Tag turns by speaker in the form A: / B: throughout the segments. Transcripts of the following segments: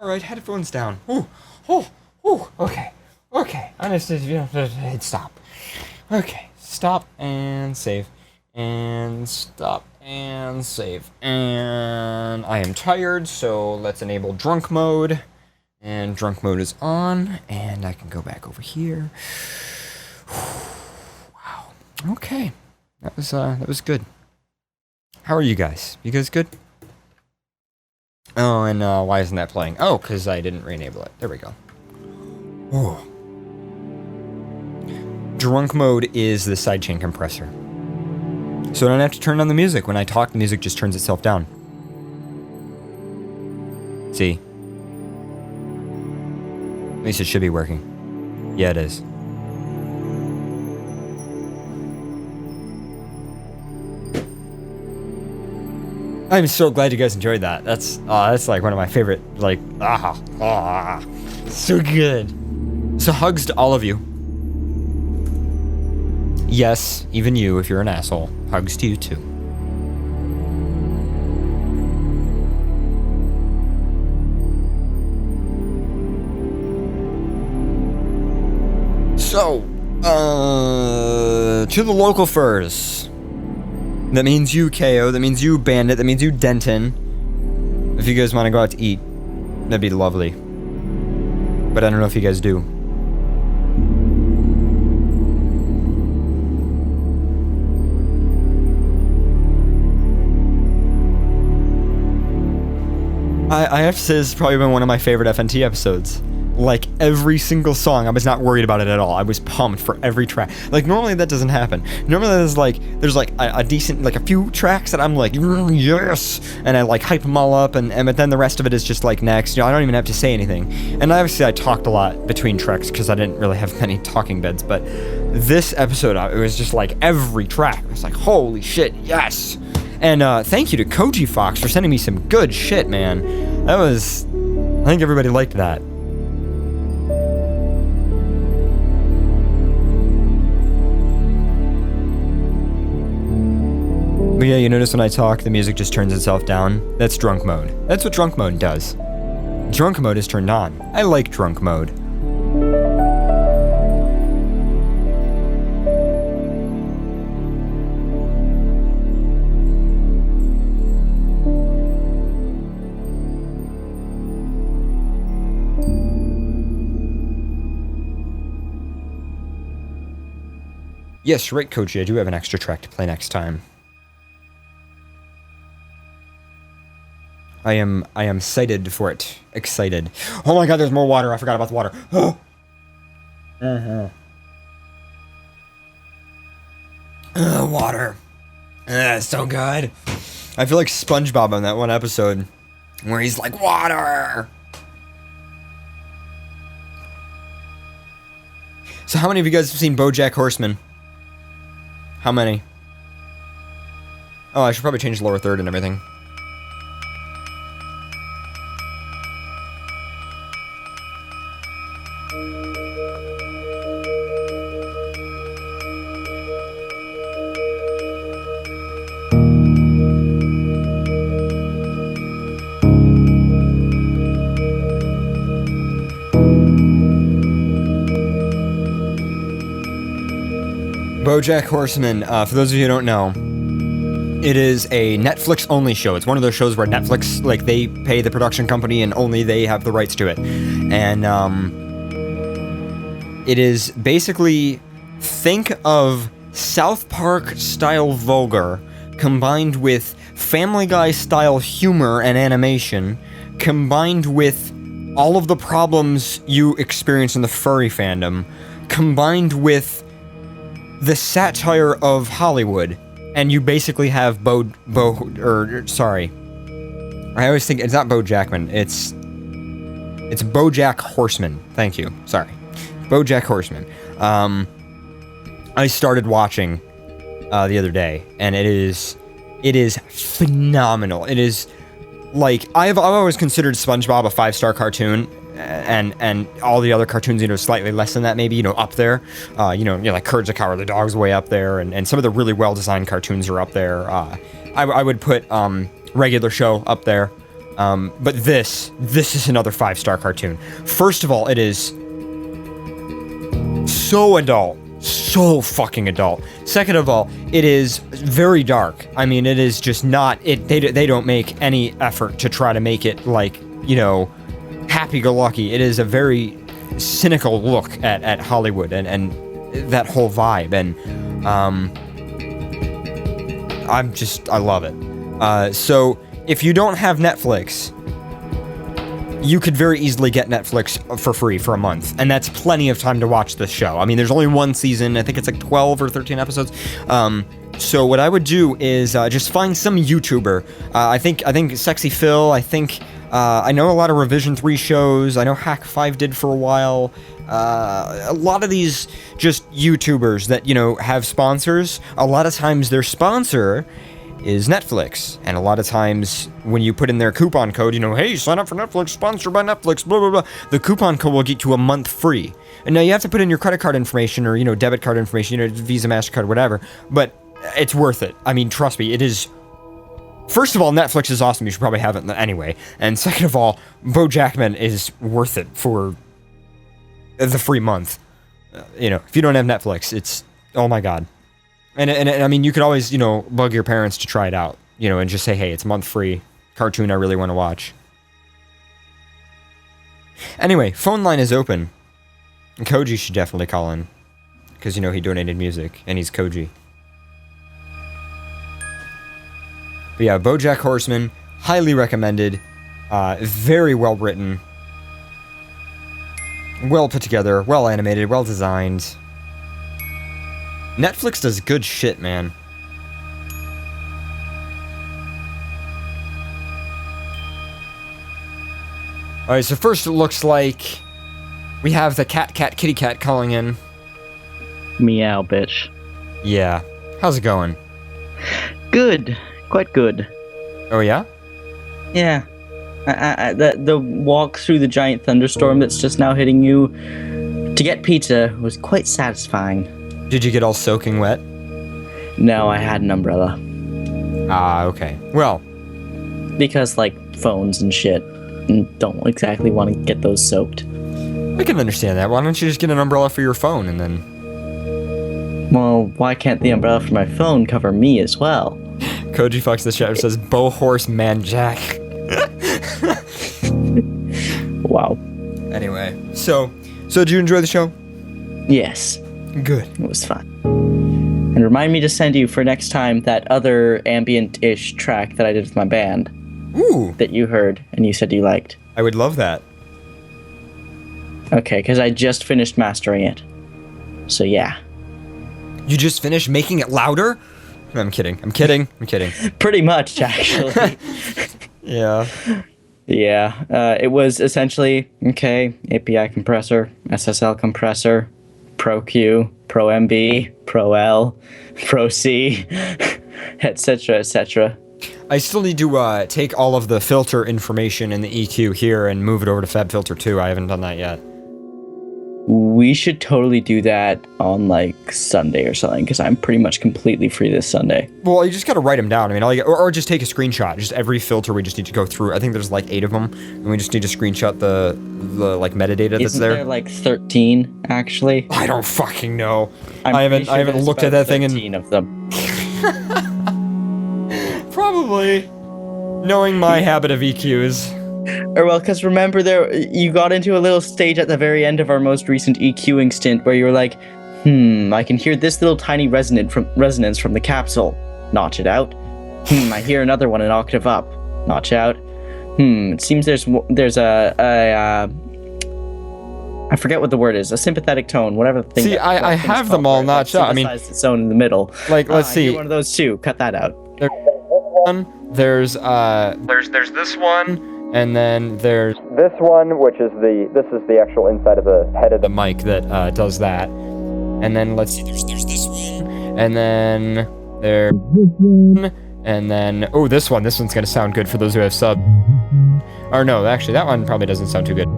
A: Alright, headphones down. Okay. Hit stop. Okay, stop and save. And stop and save. And I am tired, so let's enable drunk mode. And drunk mode is on, and I can go back over here. Wow. Okay. That was good. How are you guys? You guys good? Oh, and why isn't that playing? Oh, because I didn't re-enable it. There we go. Oh. Drunk mode is the sidechain compressor. So I don't have to turn on the music. When I talk, the music just turns itself down. See? At least it should be working. Yeah, it is. I'm so glad you guys enjoyed that. That's like one of my favorite, like, so good. So hugs to all of you. Yes, even you, if you're an asshole. Hugs to you too. So, to the local furs. That means you, KO. That means you, Bandit. That means you, Denton. If you guys want to go out to eat, that'd be lovely. But I don't know if you guys do. I have to say this has probably been one of my favorite FNT episodes. Like, every single song, I was not worried about it at all. I was pumped for every track. Like, normally that doesn't happen. Normally there's like a decent, like a few tracks that I'm like, yes! And I like hype them all up, but then the rest of it is just like next. You know, I don't even have to say anything. And obviously I talked a lot between tracks because I didn't really have many talking beds, but this episode, it was just like every track. I was like, holy shit, yes! And thank you to Koji Fox for sending me some good shit, man. I think everybody liked that. But yeah, you notice when I talk, the music just turns itself down. That's drunk mode. That's what drunk mode does. Drunk mode is turned on. I like drunk mode. Yes, you're right, Koji. I do have an extra track to play next time. I am excited for it. Excited. Oh my god, there's more water. I forgot about the water. Oh. Water. So good. I feel like SpongeBob on that one episode where he's like, water! So how many of you guys have seen BoJack Horseman? How many? Oh, I should probably change the lower third and everything. BoJack Horseman, for those of you who don't know, it is a Netflix-only show. It's one of those shows where Netflix, like, they pay the production company and only they have the rights to it. And, it is basically, think of South Park-style vulgar combined with Family Guy-style humor and animation combined with all of the problems you experience in the furry fandom combined with the satire of Hollywood, and you basically have sorry. I always think it's not Bo Jackman, it's BoJack Horseman. Thank you. Sorry. BoJack Horseman. I started watching the other day, and it is phenomenal. It is like I've always considered SpongeBob a 5-star cartoon. And all the other cartoons, you know, slightly less than that, maybe, you know, up there. Like Courage the Cowardly Dog's way up there, and some of the really well-designed cartoons are up there. I would put Regular Show up there. But this is another 5-star cartoon. First of all, it is so adult. So fucking adult. Second of all, it is very dark. I mean, it is just not... They don't make any effort to try to make it, like, you know, happy-go-lucky. It is a very cynical look at Hollywood and that whole vibe. And, I love it. So, if you don't have Netflix... you could very easily get Netflix for free for a month, and that's plenty of time to watch this show. I mean, there's only one season. I think it's like 12 or 13 episodes. So what I would do is just find some YouTuber. I think Sexy Phil. I know a lot of Revision 3 shows. I know Hack 5 did for a while. A lot of these just YouTubers that, you know, have sponsors. A lot of times their sponsor is Netflix, and a lot of times when you put in their coupon code, you know, hey, sign up for Netflix, sponsored by Netflix, blah, blah, blah, the coupon code will get you a month free. And now you have to put in your credit card information or, you know, debit card information, you know, Visa, MasterCard, whatever, but it's worth it. I mean, trust me, it is. First of all, Netflix is awesome, you should probably have it anyway, and second of all, BoJackman is worth it for the free month. You know, if you don't have Netflix, it's, oh my god. And I mean, you could always, you know, bug your parents to try it out, you know, and just say, hey, it's month free, cartoon I really want to watch. Anyway, phone line is open. And Koji should definitely call in, because, you know, he donated music, and he's Koji. But yeah, BoJack Horseman, highly recommended, very well written, well put together, well animated, well designed. Netflix does good shit, man. Alright, so first it looks like we have the kitty cat calling in.
B: Meow, bitch.
A: Yeah. How's it going?
B: Good. Quite good.
A: Oh, yeah?
B: Yeah. The walk through the giant thunderstorm that's just now hitting you to get pizza was quite satisfying.
A: Did you get all soaking wet?
B: No, I had an umbrella.
A: Ah, okay. Well.
B: Because, like, phones and shit, and don't exactly want to get those soaked.
A: I can understand that. Why don't you just get an umbrella for your phone and then...
B: Well, why can't the umbrella for my phone cover me as well?
A: Koji fucks the chat says, Bo Horse Man Jack.
B: Wow.
A: Anyway, so did you enjoy the show?
B: Yes.
A: Good.
B: It was fun. And remind me to send you for next time that other ambient-ish track that I did with my band.
A: Ooh.
B: That you heard and you said you liked.
A: I would love that.
B: Okay, because I just finished mastering it. So yeah.
A: You just finished making it louder? I'm kidding.
B: Pretty much, actually.
A: Yeah.
B: Yeah. It was essentially, okay, API compressor, SSL compressor, ProQ, ProMB, ProL, ProC, etc., etc.
A: I still need to take all of the filter information in the EQ here and move it over to FabFilter 2. I haven't done that yet.
B: We should totally do that on, like, Sunday or something, because I'm pretty much completely free this Sunday.
A: Well, you just gotta write them down. I mean, or just take a screenshot. Just every filter we just need to go through. I think there's like 8 of them, and we just need to screenshot the like metadata that's
B: Isn't
A: there.
B: there like 13 actually?
A: I don't fucking know.
B: I
A: haven't looked at that thing in
B: 13 of them.
A: Probably. Knowing my habit of EQs.
B: Or well, because remember you got into a little stage at the very end of our most recent EQing stint where you were like, I can hear this little tiny resonance from the capsule. Notch it out. I hear another one an octave up. Notch out. It seems there's a I forget what the word is. A sympathetic tone, whatever the thing.
A: See, I have them all notched out. I mean,
B: its own in the middle.
A: Like, let's see.
B: One of those two. Cut that out.
A: There's this one, and then there's this one, which is the actual inside of the head of the mic that does that. And then let's see, there's this one, and then there's this one, and then this one's gonna sound good for those who have sub. Or no, actually that one probably doesn't sound too good.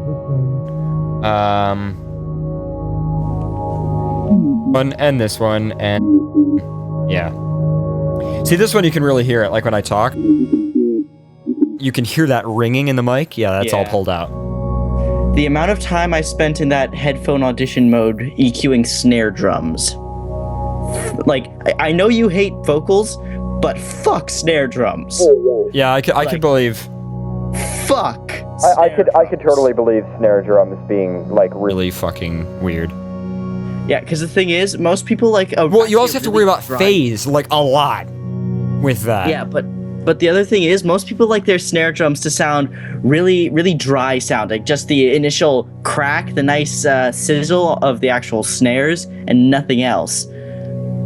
A: One and this one, and yeah. See, this one you can really hear it, like when I talk. you can hear that ringing in the mic. Yeah, that's all
B: Yeah.
A: pulled out.
B: The amount of time I spent in that headphone audition mode EQing snare drums. Like, I know you hate vocals, but fuck snare drums.
A: Yeah, I could believe.
B: Fuck.
C: I could totally believe snare drums being like
A: Really fucking weird.
B: Yeah, because the thing is, most people like.
A: Well, you also have to worry about
B: dry.
A: phase like a lot with that.
B: Yeah, but the other thing is, most people like their snare drums to sound really, really dry sounding. Just the initial crack, the nice sizzle of the actual snares, and nothing else.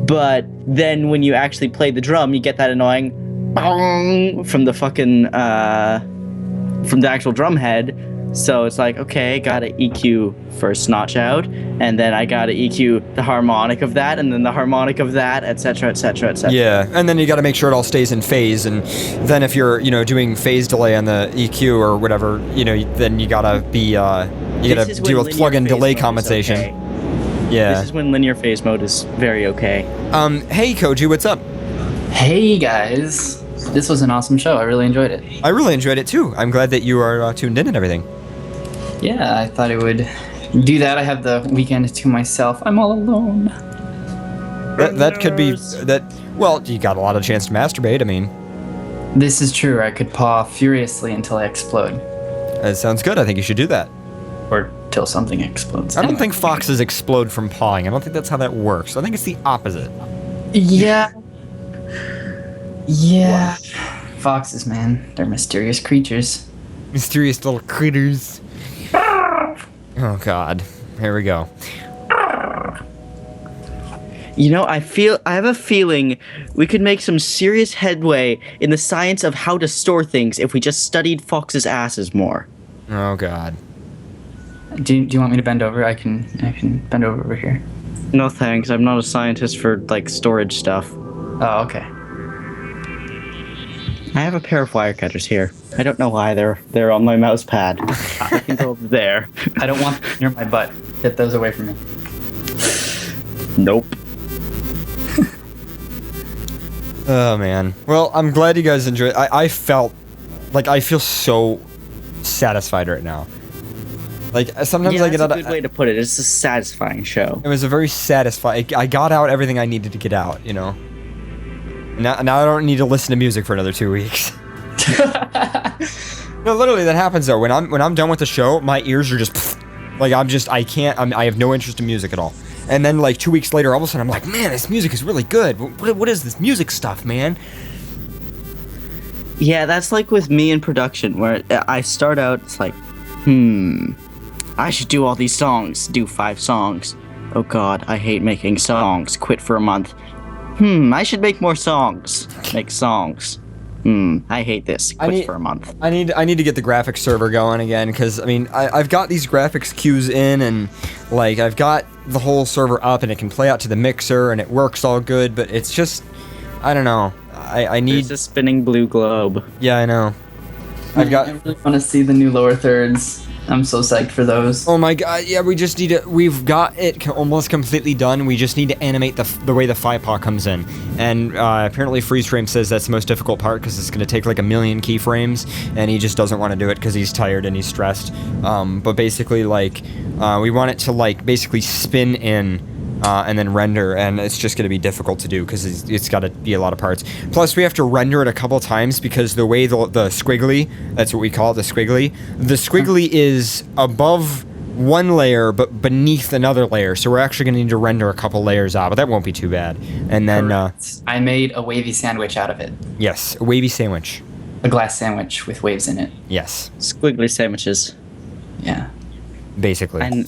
B: But then when you actually play the drum, you get that annoying bong from the fucking from the actual drum head. So it's like, okay, gotta EQ first notch out, and then I gotta EQ the harmonic of that, and then the harmonic of that, etc., etc., etc.
A: Yeah, and then you got to make sure it all stays in phase, and then if you're, doing phase delay on the EQ or whatever, then you gotta be, you gotta do a plug-in delay compensation.
B: Okay.
A: Yeah.
B: This is when linear phase mode is very okay.
A: Hey Koji, what's up?
D: Hey guys, this was an awesome show. I really enjoyed it.
A: I really enjoyed it too. I'm glad that you are tuned in and everything.
D: Yeah, I thought I would do that. I have the weekend to myself. I'm all alone.
A: That could be that. Well, you got a lot of chance to masturbate. I mean,
D: This is true. I could paw furiously until I explode.
A: that sounds good. I think you should do that.
D: Or till something explodes.
A: I don't
D: Anyway.
A: think foxes explode from pawing. I don't think that's how that works. I think it's the opposite.
D: Yeah. Yeah. Foxes, man. They're mysterious creatures.
A: Mysterious little critters. Oh God. Here we go.
B: I have a feeling we could make some serious headway in the science of how to store things if we just studied foxes' asses more.
A: Oh God.
D: Do you want me to bend over? I can bend over here.
B: No thanks, I'm not a scientist for, storage stuff.
D: Oh, okay.
B: I have a pair of wire cutters here. I don't know why they're on my mouse pad. I can go over there.
D: I don't want them near my butt. Get those away from me.
B: Nope.
A: Oh man. Well, I'm glad you guys enjoyed. I felt like I feel so satisfied right now. Like sometimes I get out.
B: That's a good way to put it. It's a satisfying show.
A: It was a very satisfying. I got out everything I needed to get out. Now I don't need to listen to music for another 2 weeks. No, literally that happens though. When I'm done with the show, my ears are just I have no interest in music at all. And then 2 weeks later, all of a sudden I'm like, man, this music is really good. What is this music stuff, man?
B: Yeah, that's like with me in production, where I start out, it's like, I should do all these songs, do 5 songs. Oh God, I hate making songs, quit for a month. I should make more songs, make songs. I hate this, quit for a month.
A: I need to get the graphics server going again, because, I've got these graphics cues in, and, I've got the whole server up, and it can play out to the mixer, and it works all good, but it's just, I don't know. I need...
B: There's a spinning blue globe.
A: Yeah, I know.
D: I really want to see the new lower thirds. I'm so psyched for those.
A: Oh my God, yeah, we just need to... We've got it almost completely done. We just need to animate the way the FIPA comes in. And apparently Freeze Frame says that's the most difficult part because it's going to take 1 million keyframes, and he just doesn't want to do it because he's tired and he's stressed. But basically, we want it to, basically spin in... and then render, and it's just going to be difficult to do because it's got to be a lot of parts. Plus, we have to render it a couple times because the way the squiggly, that's what we call it, the squiggly is above one layer but beneath another layer, so we're actually going to need to render a couple layers out, but that won't be too bad. And then,
D: I made a wavy sandwich out of it.
A: yes, a wavy sandwich.
D: A glass sandwich with waves in it.
A: Yes,
B: Squiggly sandwiches.
D: Yeah.
A: basically.
B: And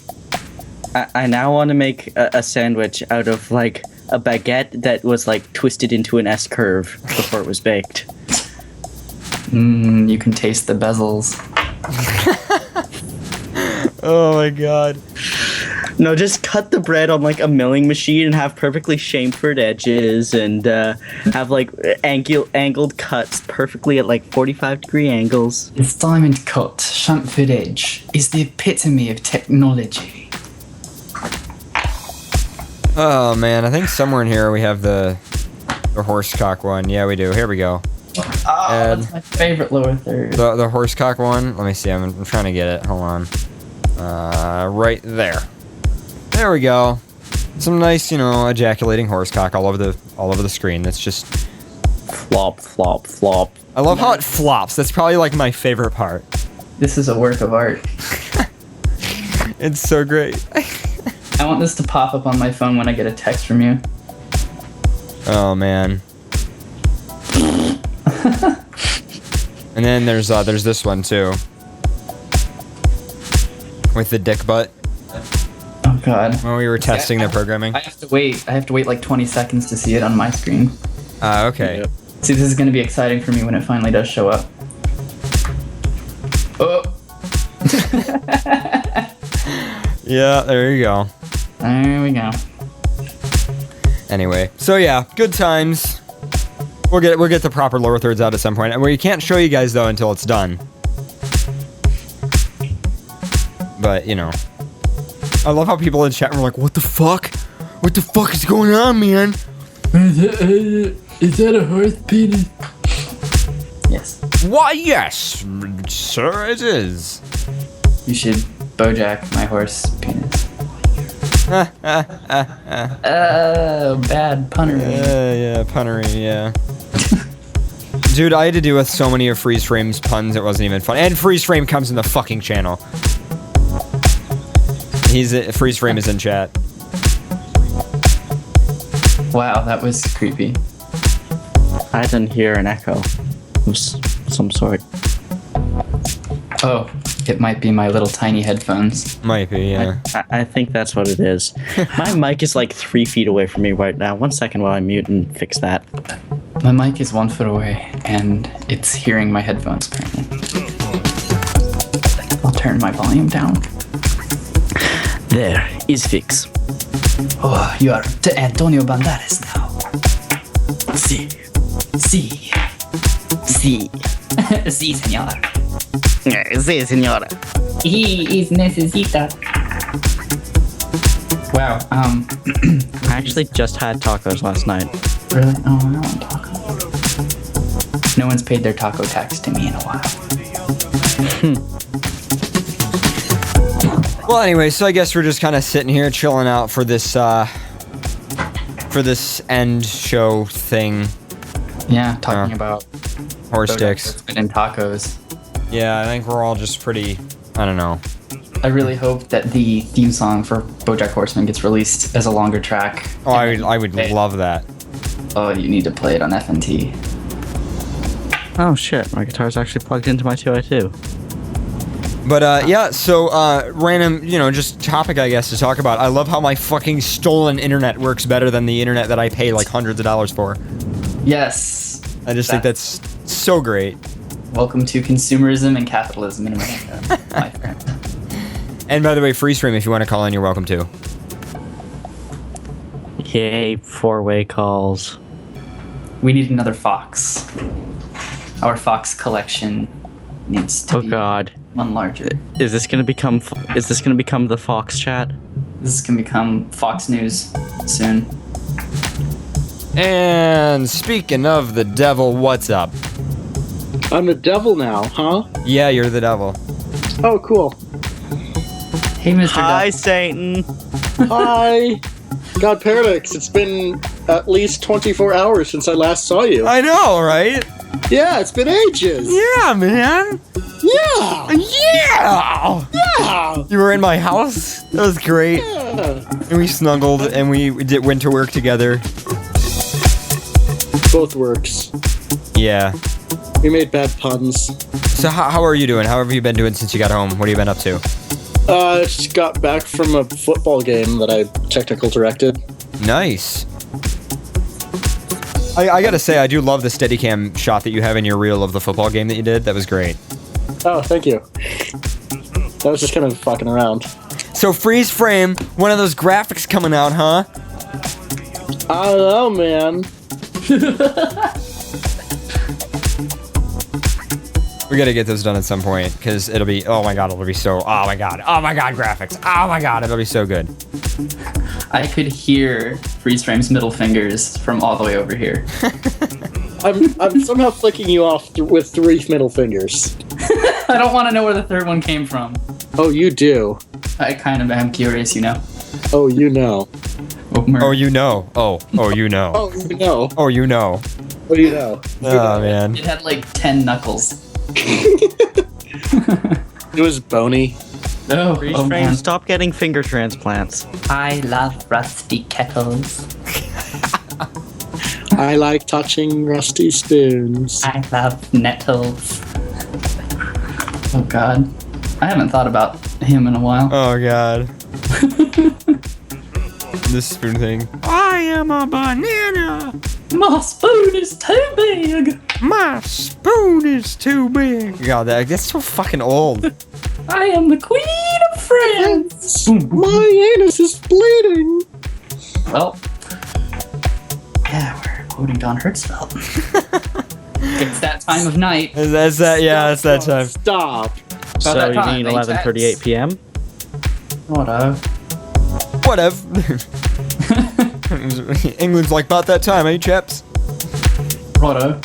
B: I now want to make a sandwich out of, a baguette that was, twisted into an S curve before it was baked.
D: You can taste the bezels.
A: Oh my God.
B: No, just cut the bread on a milling machine and have perfectly chamfered edges and have angled cuts perfectly at 45-degree angles.
D: Its diamond cut, chamfered edge is the epitome of technology.
A: Oh man, I think somewhere in here we have the horsecock one. Yeah, we do. Here we go.
D: Oh,
A: And
D: that's my favorite lower third.
A: the horsecock one. Let me see. I'm trying to get it. Hold on. Right there. There we go. Some nice, ejaculating horsecock all over the screen. That's just
B: Flop, flop, flop.
A: I love how it flops. That's probably like my favorite part.
D: This is a work of art.
A: It's so great.
D: I want this to pop up on my phone when I get a text from you.
A: Oh man. And then there's this one too. With the dick butt.
D: Oh god.
A: When we were testing the programming.
D: I have to wait like 20 seconds to see it on my screen.
A: Okay.
B: Yep.
D: See, this is going to be exciting for me when it finally does show up. Oh.
A: Yeah, there you go.
D: There we go.
A: Anyway, so yeah, good times. We'll get the proper lower thirds out at some point, and we can't show you guys though until it's done. But I love how people in chat were like, "What the fuck? What the fuck is going on, man?"
D: Is that a horse penis? Yes.
A: Why, yes, sir, it is.
D: You should Bojack my horse penis. Oh, bad punnery.
A: Yeah, punnery, yeah. Dude, I had to deal with so many of Freeze Frame's puns, it wasn't even fun. And Freeze Frame comes in the fucking channel. Freeze Frame is in chat.
D: Wow, that was creepy.
B: I didn't hear an echo of some sort.
D: Oh, it might be my little tiny headphones.
A: Might be, yeah.
B: I think that's what it is. My mic is like 3 feet away from me right now. 1 second while I mute and fix that.
D: My mic is 1 foot away, and it's hearing my headphones apparently. I'll turn my volume down.
B: There is fix.
D: Oh, you are to Antonio Banderas now.
B: Si.
D: Si.
B: Si.
D: Si, señor.
B: Si, señora.
D: He is necesita. Wow,
B: I actually just had tacos last night.
D: really? Oh, I want tacos. No one's paid their taco tax to me in a while.
A: Well, anyway, so I guess we're just kind of sitting here chilling out for this end show thing.
D: Yeah, talking about
A: Horse
D: Bojack
A: dicks.
D: Horseman and tacos.
A: Yeah, I think we're all just pretty, I don't know.
D: I really hope that the theme song for BoJack Horseman gets released as a longer track.
A: Oh, I would love that.
D: Oh, you need to play it on FNT.
B: Oh shit, my guitar's actually plugged into my 2i2.
A: But yeah, so random, just topic I guess to talk about. I love how my fucking stolen internet works better than the internet that I pay like hundreds of dollars for.
D: Yes.
A: I just think that's so great.
D: Welcome to consumerism and capitalism in America, my friend.
A: And by the way, Freeze Frame, if you want to call in, you're welcome to.
B: Yay, 4-way calls.
D: We need another Fox. Our Fox collection needs to be
B: God.
D: one larger.
B: Is this gonna become the Fox chat?
D: This is gonna become Fox News soon.
A: And speaking of the devil, what's up?
E: I'm the devil now, huh?
A: Yeah, you're the devil.
E: Oh, cool.
D: Hey, Mr.
B: Hi,
D: Duff.
B: Satan.
E: Hi. God, Paradox, it's been at least 24 hours since I last saw you.
A: I know, right?
E: Yeah, it's been ages.
A: Yeah, man.
E: Yeah.
A: Yeah.
E: Yeah.
A: You were in my house. That was great.
E: Yeah.
A: And we snuggled and we went to work together.
E: Both works.
A: Yeah.
E: We made bad puns.
A: So how are you doing? How have you been doing since you got home? What have you been up to?
E: I just got back from a football game that I technical directed.
A: Nice. I gotta say, I do love the Steadicam shot that you have in your reel of the football game that you did. That was great.
E: Oh, thank you. I was just kind of fucking around.
A: So Freeze Frame, one of those graphics coming out, huh?
E: I don't know, man.
A: We gotta get those done at some point, because it'll be, oh my god, graphics, oh my god, it'll be so good.
D: I could hear Freeze Frame's middle fingers from all the way over here.
E: I'm somehow flicking you off with 3 middle fingers.
D: I don't want to know where the third one came from.
E: Oh, you do.
D: I kind of am curious, you know.
E: Oh, you know.
A: Oh, you know. Oh, you know.
E: Oh, you know.
A: Oh, you know.
E: Oh, you know.
A: Oh, man.
D: It had like 10 knuckles.
E: It was bony.
D: Oh,
F: Freeze frame,
D: man.
F: stop getting finger transplants.
D: I love rusty kettles.
E: I like touching rusty spoons.
D: I love nettles. Oh god. I haven't thought about him in a while.
A: Oh, God. This spoon thing. I am a banana.
D: My spoon is too big.
A: My spoon is too big. God, that's so fucking old.
D: I am the queen of France.
E: My anus is bleeding.
D: Well, yeah, we're quoting Don Hertzfeld. It's that time of night.
A: That's that. Yeah, that's that time.
E: Stop.
F: So
D: that
F: you
D: time,
F: mean
D: thanks,
F: 11:38 p.m.?
D: Whatever.
A: Whatever. England's like, about that time, eh, chaps?
D: Righto.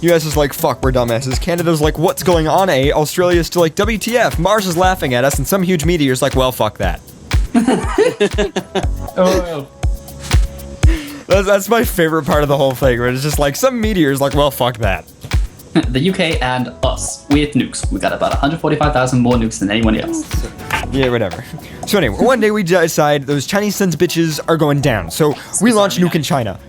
A: US is like, fuck, we're dumbasses. Canada's like, what's going on, eh? Australia's still like, WTF? Mars is laughing at us, and some huge meteor's like, well, fuck that.
D: Oh,
A: That's my favorite part of the whole thing, where it's just like, some meteor's like, well, fuck that.
D: the UK and us with nukes. We got about 145,000 more nukes than anyone else.
A: Yeah, whatever. So anyway, one day we decide those Chinese sons bitches are going down, so we launch nuke in China.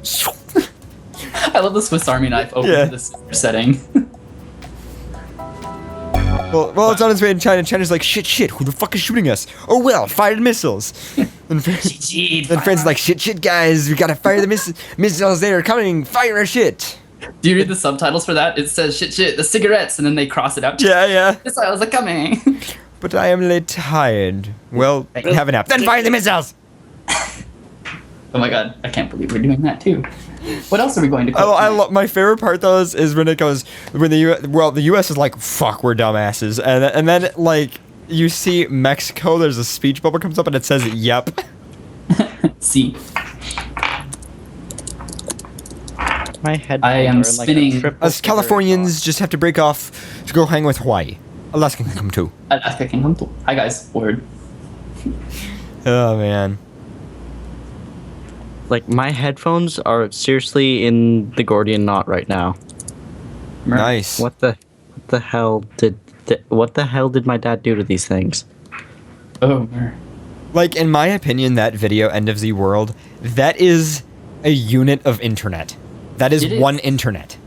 D: I love the Swiss Army knife over
A: Yeah.
D: this setting.
A: Well, it's on its way in China. China's like, shit, who the fuck is shooting us? Oh well, fired missiles. And then France is like, shit, guys, we gotta fire the missiles. They are coming, fire our shit.
D: Do you read the subtitles for that? It says shit, the cigarettes, and then they cross it out.
A: Yeah.
D: Missiles are coming.
A: But I am late tired. Well, have a nap. Then fire the missiles.
D: Oh my god, I can't believe we're doing that too. What else are we going to quote?
A: I love my favorite part though is when it goes when the US is like, fuck, we're dumbasses, and then like you see Mexico, there's a speech bubble comes up and it says yep.
D: See.
F: My head.
D: I am spinning.
A: Us Californians just have to break off to go hang with Hawaii. Alaska can come too.
D: Alaska can come too. Hi guys, word.
A: Oh man.
F: Like, my headphones are seriously in the Gordian knot right now.
A: Nice.
F: What the hell did my dad do to these things?
D: Oh,
A: Like, in my opinion, that video, End of the World, that is a unit of internet. That is
D: It is.
A: one internet.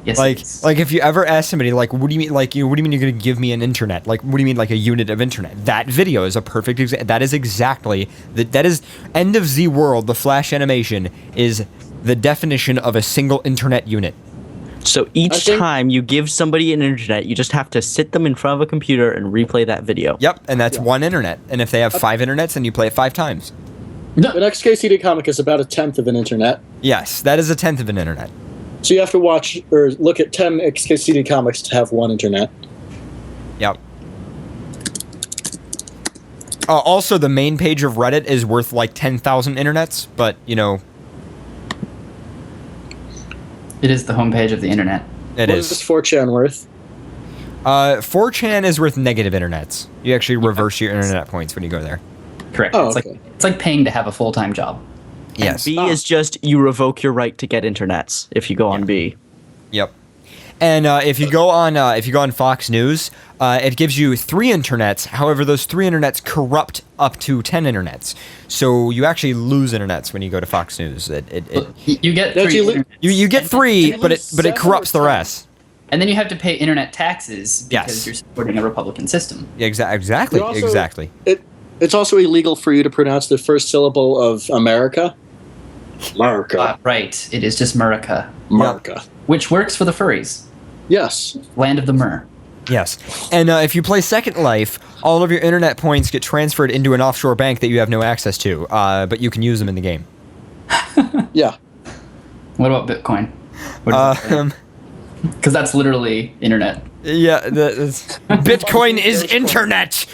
D: yes.
A: Like,
D: it is.
A: like if you ever ask somebody, like, what do you mean, like, what do you mean you're gonna give me an internet? Like, what do you mean, like, a unit of internet? That video is a perfect example. That is exactly, that is, End of the World, the Flash animation, is the definition of a single internet unit.
F: So each time you give somebody an internet, you just have to sit them in front of a computer and replay that video.
A: Yep, and that's one internet. And if they have 5 internets, then you play it 5 times.
E: The next KCD comic is about 1/10 of an internet.
A: Yes, that is 1/10 of an internet.
E: So you have to watch or look at 10 XKCD comics to have one internet.
A: Yep. Also, the main page of Reddit is worth like 10,000 internets, but, you know,
D: It is the homepage of the internet.
A: it
E: What
A: is.
E: is 4chan worth?
A: 4chan is worth negative internets. You actually reverse your internet points when you go there.
D: Correct.
E: Oh,
D: it's
E: okay.
D: like it's like paying to have a full-time job.
A: Yes.
F: B is just you revoke your right to get internets if you go on B.
A: Yep. And if you go on Fox News, it gives you 3 internets. However, those 3 internets corrupt up to 10 internets. So you actually lose internets when you go to Fox News.
D: You get
E: Don't
D: 3
E: you lo-
D: internet-
A: You get 3,
E: you
A: but
E: lose
A: it
E: 7
A: corrupts
E: or
A: the
E: 10?
A: rest.
D: and then you have to pay internet taxes because
A: Yes.
D: you're supporting a Republican system.
A: Exactly.
E: You also-
A: Exactly.
E: It's also illegal for you to pronounce the first syllable of America. America.
D: Right. It is just Murica,
E: America.
D: which works for the furries.
E: Yes.
D: Land of the Mur.
A: Yes. And if you play Second Life, all of your internet points get transferred into an offshore bank that you have no access to, but you can use them in the game.
E: Yeah.
D: What about Bitcoin? Because that's literally internet.
A: Yeah, Bitcoin is internet.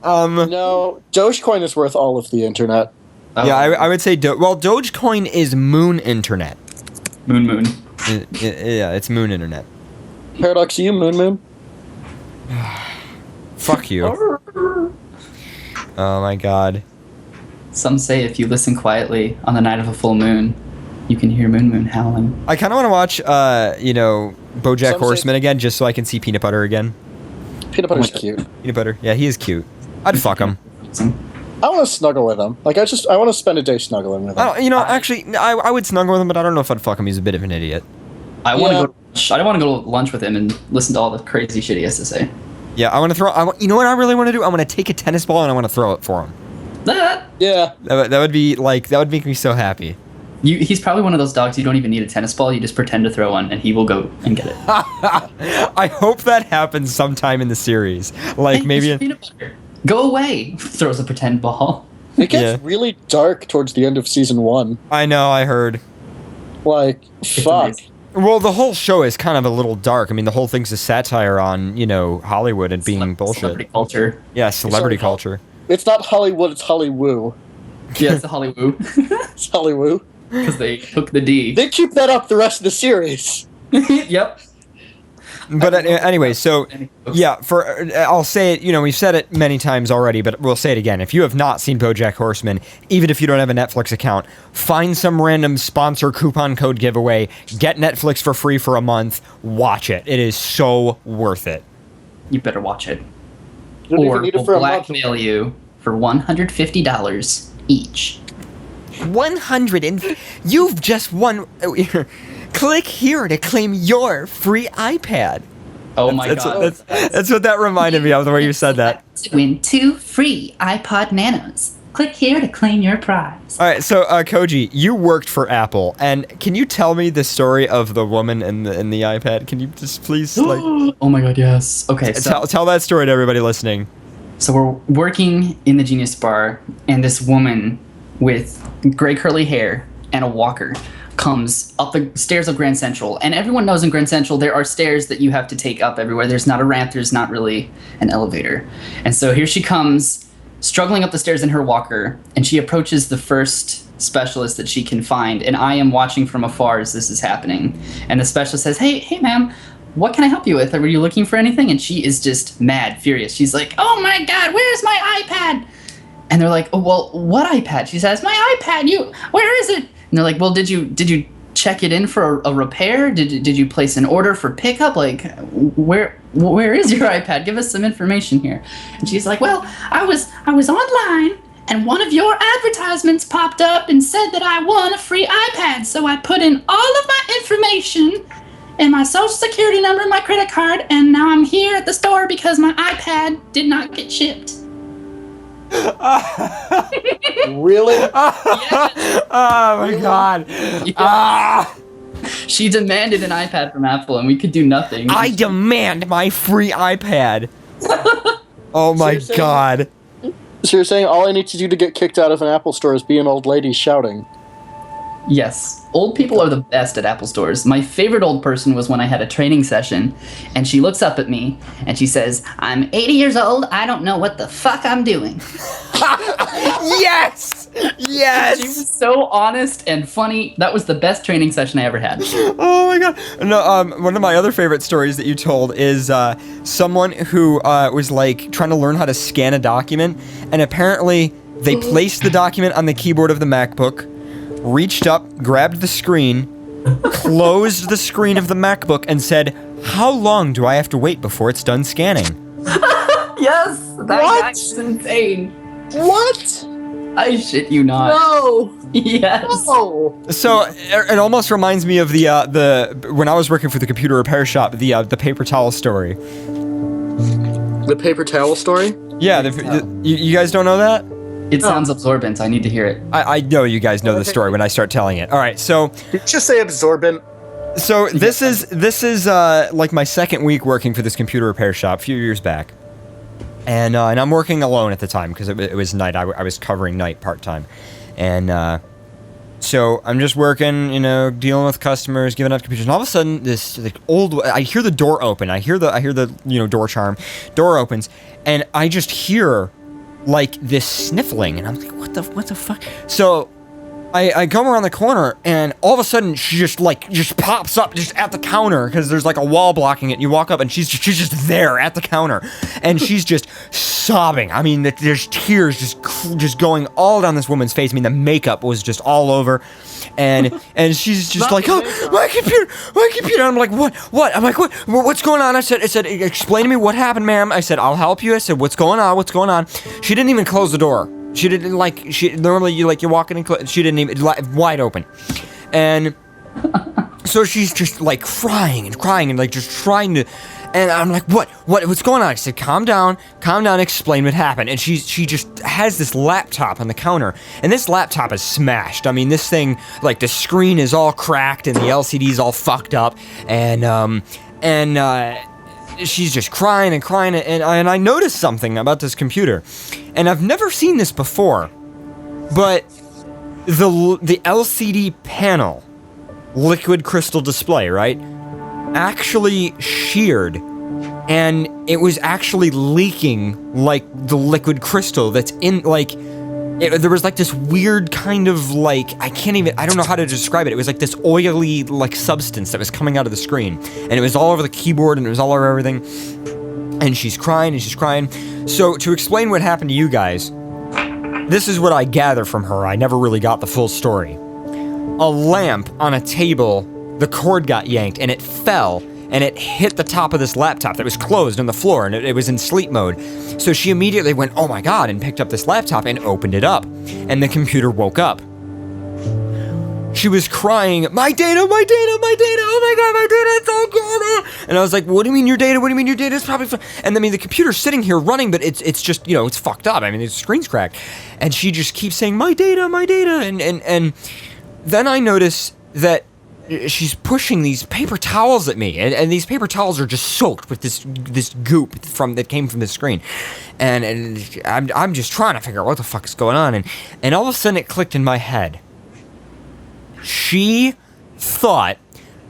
E: No, Dogecoin is worth all of the internet.
A: Yeah, I would say Dogecoin is moon internet.
D: Moon.
A: Yeah, it's moon internet.
E: Paradox, you Moon.
A: Fuck you. Oh my god.
D: Some say if you listen quietly on the night of a full moon, you can hear Moon howling.
A: I kind of want to watch, BoJack
E: Some
A: Horseman
E: say-
A: again, just so I can see Peanut Butter again.
E: Peanut Butter's cute.
A: Peanut Butter, yeah, he is cute. I'd fuck him.
E: I want to snuggle with him. Like, I want to spend a day snuggling with him.
A: Actually, I would snuggle with him, but I don't know if I'd fuck him. He's a bit of an idiot.
D: I want to
E: Yeah.
D: go. I want to go to lunch with him and listen to all the crazy shit he has to say.
A: Yeah, I want to throw. You know what I really want to do? I want to take a tennis ball and I want to throw it for him.
E: Yeah.
A: That would be like that would make me so happy.
D: He's probably one of those dogs you don't even need a tennis ball. You just pretend to throw one, and he will go and get it.
A: I hope that happens sometime in the series. Like
D: Hey,
A: maybe.
D: Mr. Peanut Butter, go away. Throws a pretend ball.
E: It gets
A: Yeah.
E: really dark towards the end of season 1.
A: I know. I heard.
E: Like, fuck.
D: amazing.
A: Well, the whole show is kind of a little dark. I mean, the whole thing's a satire on Hollywood and being bullshit.
D: Celebrity culture.
A: Yeah, celebrity
E: Sorry,
A: culture.
E: It's not Hollywood, it's Hollywoo.
D: Yeah, it's the Hollywood.
E: It's Hollywoo.
D: Because they took the D.
E: They keep that up the rest of the series.
D: Yep.
A: But anyway, so yeah, I'll say it. We've said it many times already, but we'll say it again. If you have not seen BoJack Horseman, even if you don't have a Netflix account, find some random sponsor coupon code giveaway, get Netflix for free for a month, watch it. It is so worth it.
D: You better watch it.
E: You don't
D: Or
E: even need it
D: we'll
E: for a month.
D: blackmail you for $150 each.
A: 100 and you've just won. Click here to claim your free iPad.
D: Oh my
A: That's
D: god.
A: that's what that reminded me of, the way you said that.
G: To win 2 free iPod Nanos. Click here to claim your prize.
A: All right, so Koji, you worked for Apple, and can you tell me the story of the woman in the iPad? Can you just please
D: Oh my god, yes. Okay, so
A: tell that story to everybody listening?
D: So we're working in the Genius Bar, and this woman with gray curly hair and a walker comes up the stairs of Grand Central. And everyone knows in Grand Central there are stairs that you have to take up everywhere. There's not a ramp, there's not really an elevator. And so here she comes, struggling up the stairs in her walker, and she approaches the first specialist that she can find. And I am watching from afar as this is happening. And the specialist says, hey ma'am, what can I help you with? Were you looking for anything? And she is just mad, furious. She's like, oh my god, where's my iPad? And they're like, oh, well, what iPad? She says, my iPad, where is it? And they're like, well, did you check it in for a repair? Did you place an order for pickup? Like, where is your iPad? Give us some information here. And she's like, well, I was online, and one of your advertisements popped up and said that I won a free iPad. So I put in all of my information and my social security number and my credit card, and now I'm here at the store because my iPad did not get shipped.
E: Really?
A: Oh my god.
D: Yeah.
A: Ah!
D: She demanded an iPad from Apple, and we could do nothing.
A: I demand my free iPad. Oh my
E: you're saying-
A: god.
E: So you're saying all I need to do to get kicked out of an Apple store is be an old lady shouting?
D: Yes. Old people are the best at Apple stores. My favorite old person was when I had a training session, and she looks up at me, and she says, I'm 80 years old, I don't know what the fuck I'm doing.
A: Yes!
D: She
A: Yes!
D: was so honest and funny. That was the best training session I ever had.
A: Oh my god. No, one of my other favorite stories that you told is someone who was like trying to learn how to scan a document, and apparently they placed the document on the keyboard of the MacBook, reached up, grabbed the screen, closed the screen of the MacBook, and said, how long do I have to wait before it's done scanning?
D: Yes! That guy is insane.
E: What?
D: I shit you not.
E: No!
D: Yes.
E: Oh!
A: So it almost reminds me of the when I was working for the computer repair shop, the paper towel story.
E: The paper towel story?
A: Yeah, you guys don't know that?
D: It sounds absorbent. I need to hear it.
A: I know you guys know the story when I start telling it. All right, so
E: Did you just say absorbent?
A: this is like my second week working for this computer repair shop a few years back, and I'm working alone at the time because it was night. I was covering night part time, and so I'm just working, dealing with customers, giving up computers, and all of a sudden this I hear the door open. I hear the door charm, door opens, and I just hear like this sniffling, and I'm like, what the fuck? So I come around the corner, and all of a sudden, she just pops up just at the counter, because there's like a wall blocking it, and you walk up, and she's just there at the counter, and she's just sobbing. I mean, there's tears just going all down this woman's face. I mean, the makeup was just all over, and she's just like, oh, my computer. I'm like, what? I'm like, what's going on? I said, explain to me what happened, ma'am. I said, I'll help you. I said, what's going on? She didn't even close the door. She didn't normally you're walking in, she didn't even, wide open. And so she's just like crying and like just trying to, and I'm like, what's going on? I said, calm down, explain what happened. And she just has this laptop on the counter, and this laptop is smashed. I mean, this thing, like, the screen is all cracked and the LCD's all fucked up, and she's just crying, and I noticed something about this computer, and I've never seen this before, but the LCD panel, liquid crystal display, right, actually sheared, and it was actually leaking, like, the liquid crystal that's in, like, there was like this weird kind of like, I don't know how to describe it. It was like this oily like substance that was coming out of the screen, and it was all over the keyboard, and it was all over everything, and she's crying. So to explain what happened to you guys, this is what I gather from her. I never really got the full story. A lamp on a table, the cord got yanked, and it fell, and it hit the top of this laptop that was closed on the floor, and it was in sleep mode. So she immediately went, oh my god, and picked up this laptop and opened it up, and the computer woke up. She was crying, my data, oh my god, my data, it's all gone. And I was like, what do you mean your data? It's probably and I mean, the computer's sitting here running, but it's just, it's fucked up. I mean, the screen's cracked. And she just keeps saying, my data, and then I notice that she's pushing these paper towels at me, and these paper towels are just soaked with this goop that came from the screen, and I'm just trying to figure out what the fuck is going on, and all of a sudden it clicked in my head. She thought,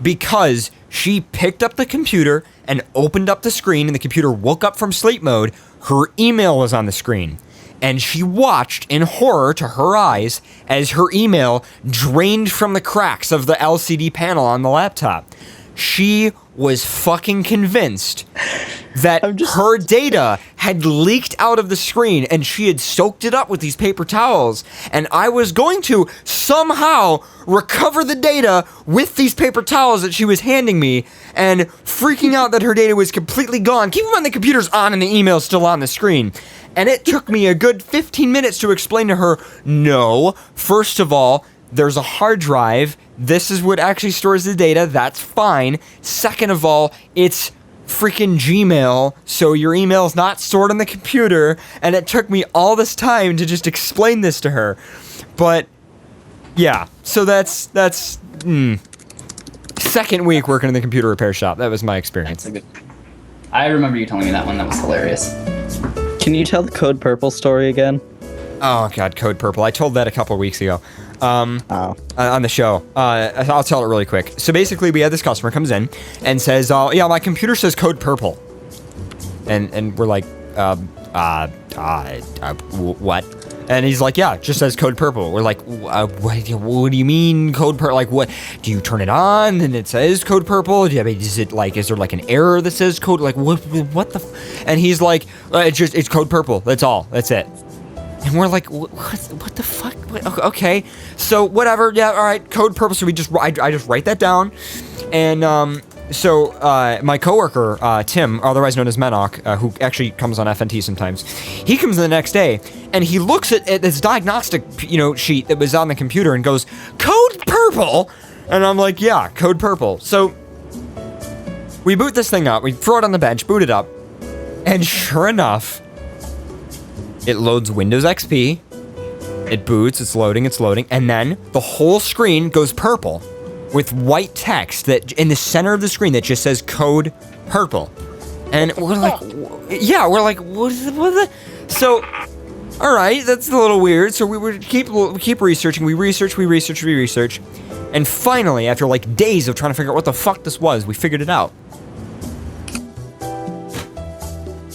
A: because she picked up the computer and opened up the screen, and the computer woke up from sleep mode, her email was on the screen. And she watched in horror to her eyes as her email drained from the cracks of the LCD panel on the laptop. She was fucking convinced that her data had leaked out of the screen, and she had soaked it up with these paper towels, and I was going to somehow recover the data with these paper towels that she was handing me, and freaking out that her data was completely gone. Keep in mind the computer's on and the email's still on the screen. And it took me a good 15 minutes to explain to her, no, first of all, there's a hard drive. This is what actually stores the data. That's fine. Second of all, it's freaking Gmail, so your email's not stored on the computer. And it took me all this time to just explain this to her. But yeah, so that's second week working in the computer repair shop. That was my experience.
D: I remember you telling me that one. That was hilarious.
B: Can you tell the Code Purple story again?
A: Oh god, Code Purple. I told that a couple of weeks ago. On the show. I'll tell it really quick. So basically, we had this customer comes in and says, yeah, my computer says Code Purple. And we're like, what? And he's like, yeah, it just says Code Purple. We're like, what do you mean Code Purple? Like, what? Do you turn it on and it says Code Purple? Is there like an error that says Code? Like, what the? And he's like, it's Code Purple. That's all. That's it. And we're like, what the fuck? Okay, so whatever. Yeah, all right, Code Purple. So I just write that down, and so my coworker Tim, otherwise known as Menok, who actually comes on FNT sometimes, he comes in the next day and he looks at this diagnostic sheet that was on the computer and goes, Code Purple, and I'm like, yeah, Code Purple. So we boot this thing up, we throw it on the bench, boot it up, and sure enough, it loads Windows XP, it boots, it's loading, and then the whole screen goes purple with white text that in the center of the screen that just says Code Purple. And we're like, yeah, we're like, what is the? So, all right, that's a little weird. So we would keep researching, we research, and finally, after like days of trying to figure out what the fuck this was, we figured it out.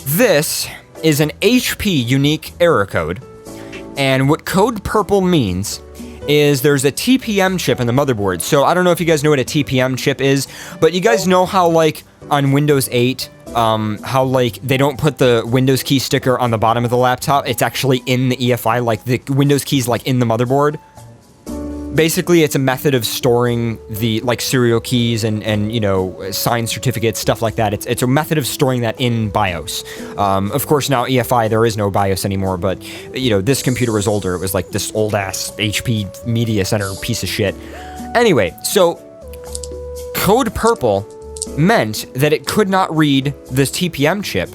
A: This is an HP unique error code, and what Code Purple means is there's a TPM chip in the motherboard. So I don't know if you guys know what a TPM chip is, but you guys know how, like, on Windows 8, how, like, they don't put the Windows key sticker on the bottom of the laptop. It's actually in the EFI, like, the Windows key's, like, in the motherboard. Basically, it's a method of storing the, like, serial keys and you know, signed certificates, stuff like that. It's a method of storing that in BIOS. Of course, now EFI, there is no BIOS anymore, but, you know, this computer was older. It was like this old-ass HP Media Center piece of shit. Anyway, so code purple meant that it could not read this TPM chip,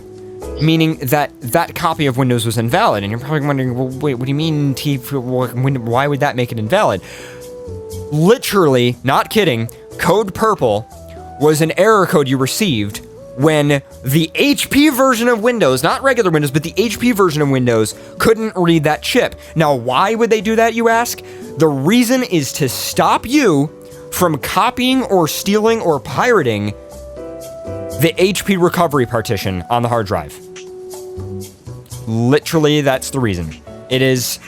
A: meaning that that copy of Windows was invalid. And you're probably wondering, well, wait, what do you mean why would that make it invalid? Literally, not kidding, code purple was an error code you received when the HP version of Windows, not regular Windows, but the HP version of Windows couldn't read that chip. Now, why would they do that, you ask? The reason is to stop you from copying or stealing or pirating the HP recovery partition on the hard drive. Literally, that's the reason. It is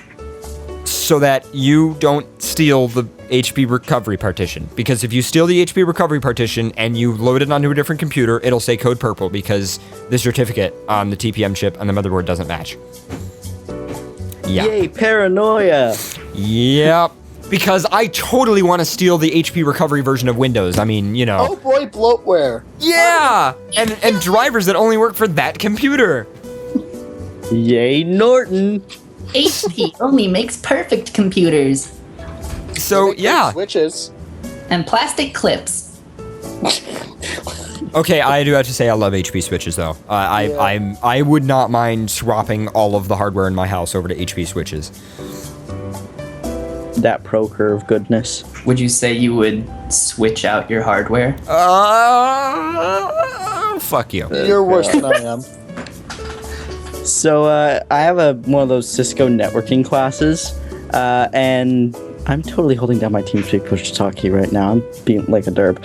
A: so that you don't steal the HP recovery partition. Because if you steal the HP recovery partition and you load it onto a different computer, it'll say code purple because the certificate on the TPM chip on the motherboard doesn't match. Yeah.
F: Yay, paranoia!
A: Yep. Because I totally want to steal the HP recovery version of Windows. I mean, you know.
E: Oh boy, bloatware.
A: Yeah! And drivers that only work for that computer.
F: Yay, Norton!
G: HP only makes perfect computers
A: So, yeah.
E: Switches.
G: and plastic clips.
A: Okay, I do have to say I love HP switches, though. I would not mind swapping all of the hardware in my house over to HP switches.
F: That pro curve goodness.
D: Would you say you would switch out your hardware?
A: Fuck you.
E: You're worse than I am.
F: So I have one of those Cisco networking classes, and I'm totally holding down my TeamSpeak push-to-talk right now. I'm being like a derp.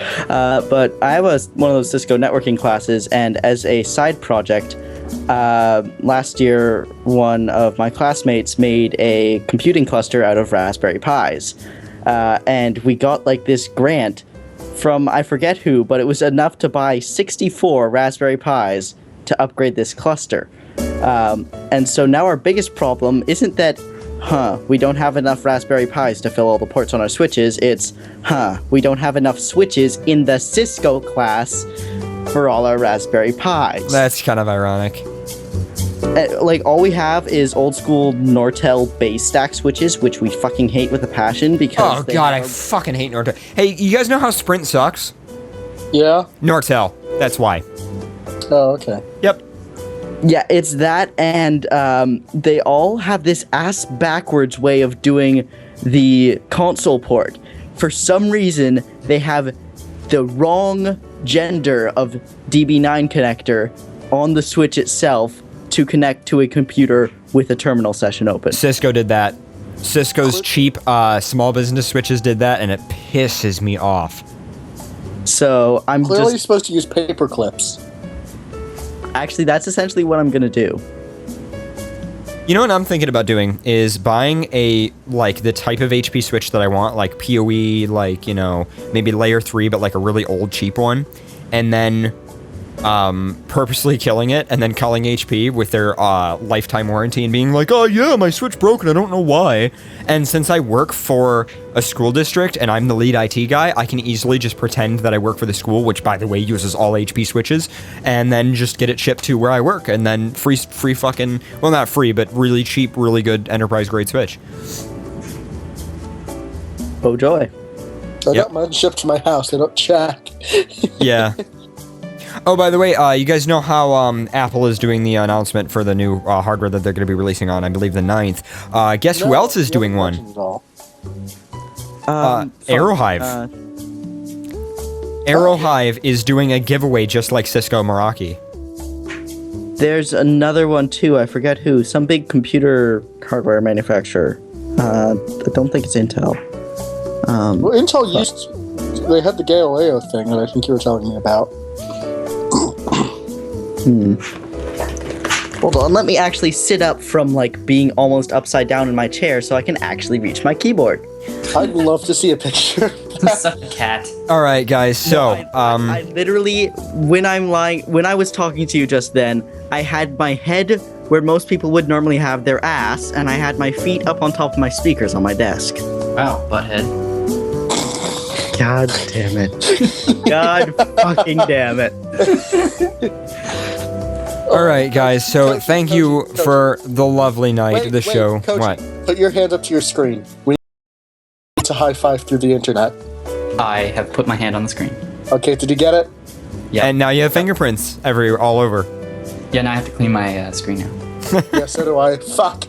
F: But I have one of those Cisco networking classes, and as a side project, last year, one of my classmates made a computing cluster out of Raspberry Pis. And we got like this grant from, I forget who, but it was enough to buy 64 Raspberry Pis to upgrade this cluster. And so now our biggest problem isn't that, we don't have enough Raspberry Pis to fill all the ports on our switches. It's, we don't have enough switches in the Cisco class for all our Raspberry Pis.
A: That's kind of ironic.
F: Like, all we have is old school Nortel base stack switches, which we fucking hate with a passion because
A: Oh god, I fucking hate Nortel. Hey, you guys know how Sprint sucks?
E: Yeah?
A: Nortel. That's why.
E: Oh, okay.
A: Yep.
F: Yeah, it's that, and they all have this ass-backwards way of doing the console port. For some reason, they have the wrong gender of DB9 connector on the switch itself to connect to a computer with a terminal session open.
A: Cisco did that. Cisco's cheap small business switches did that, and it pisses me off.
F: So I'm
E: Clearly
F: just...
E: supposed to use paper clips.
F: Actually, that's essentially what I'm gonna do.
A: You know what I'm thinking about doing is buying the type of HP switch that I want, like PoE, like, you know, maybe layer 3, but like a really old cheap one, and then purposely killing it and then calling HP with their lifetime warranty and being like, oh yeah, my switch broke and I don't know why. And since I work for a school district and I'm the lead IT guy, I can easily just pretend that I work for the school, which by the way uses all HP switches, and then just get it shipped to where I work, and then free fucking, well, not free, but really cheap, really good enterprise grade switch.
F: Oh joy.
E: I got mine shipped to my house. They don't check.
A: Yeah. Oh, by the way, you guys know how Apple is doing the announcement for the new hardware that they're going to be releasing on, I believe, the 9th. Guess who else is doing one? Aerohive. Aerohive is doing a giveaway just like Cisco Meraki.
F: There's another one too, I forget who. Some big computer hardware manufacturer. I don't think it's Intel.
E: Well, Intel they had the Galileo thing that I think you were telling me about.
F: Hold on, let me actually sit up from like being almost upside down in my chair so I can actually reach my keyboard.
E: I'd love to see a picture.
D: Suck a cat.
A: All right, guys. So,
F: I literally, when I was talking to you just then, I had my head where most people would normally have their ass, and I had my feet up on top of my speakers on my desk.
D: Wow, butthead.
F: God damn it. God fucking damn it.
A: all right, guys. So, thank you
E: Coach.
A: for the lovely night of the show.
E: Coach,
A: What?
E: Put your hand up to your screen. We need to high five through the internet.
D: I have put my hand on the screen.
E: Okay, did you get it?
D: Yeah.
A: And now you have fingerprints all over.
D: Yeah, now I have to clean my screen now.
E: Yeah, so do I. Fuck.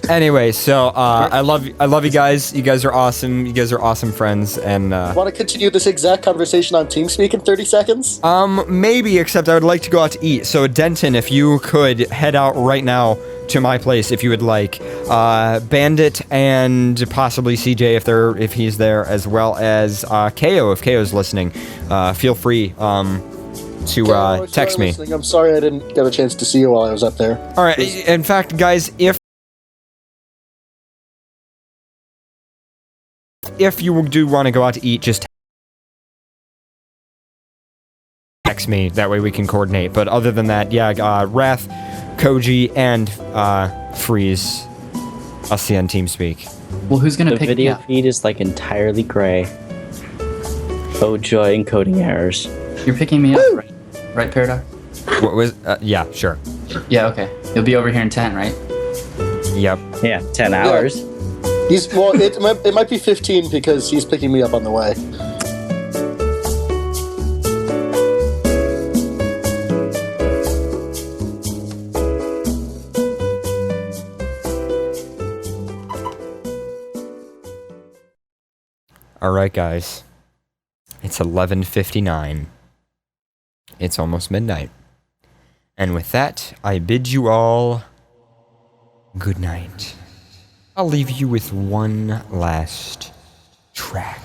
A: Anyway, so I love you guys. You guys are awesome. You guys are awesome friends. And
E: Want to continue this exact conversation on TeamSpeak in 30 seconds?
A: maybe, except I would like to go out to eat. So Denton, if you could head out right now to my place, if you would like. Bandit and possibly CJ if he's there, as well as KO if KO's listening. Feel free to text me.
E: I'm sorry I didn't get a chance to see you while I was up there.
A: All right. In fact, guys, if you do want to go out to eat, just text me. That way we can coordinate. But other than that, yeah, Wrath, Koji, and Freeze. I'll see you on TeamSpeak.
D: Well, who's gonna
F: The
D: pick me
F: video
D: up?
F: feed is like entirely gray. Oh joy, encoding errors.
D: You're picking me up, right? Right, Paradox?
A: What was? Yeah, sure.
D: Yeah, okay. You'll be over here in 10, right?
A: Yep.
F: Yeah, 10 hours.
E: It might be 15 because he's picking me up on the way.
A: All right, guys. It's 11:59. It's almost midnight. And with that, I bid you all good night. I'll leave you with one last track.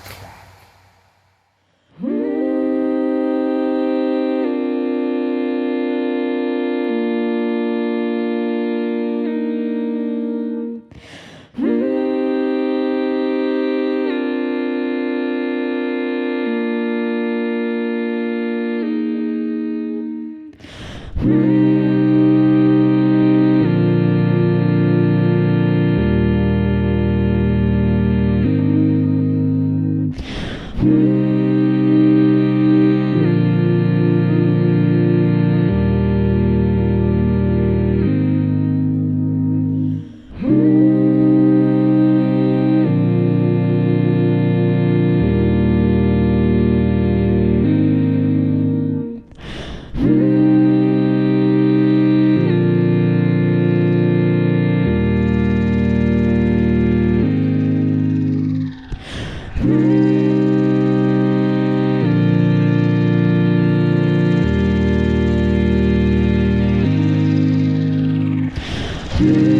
H: Mm-hmm.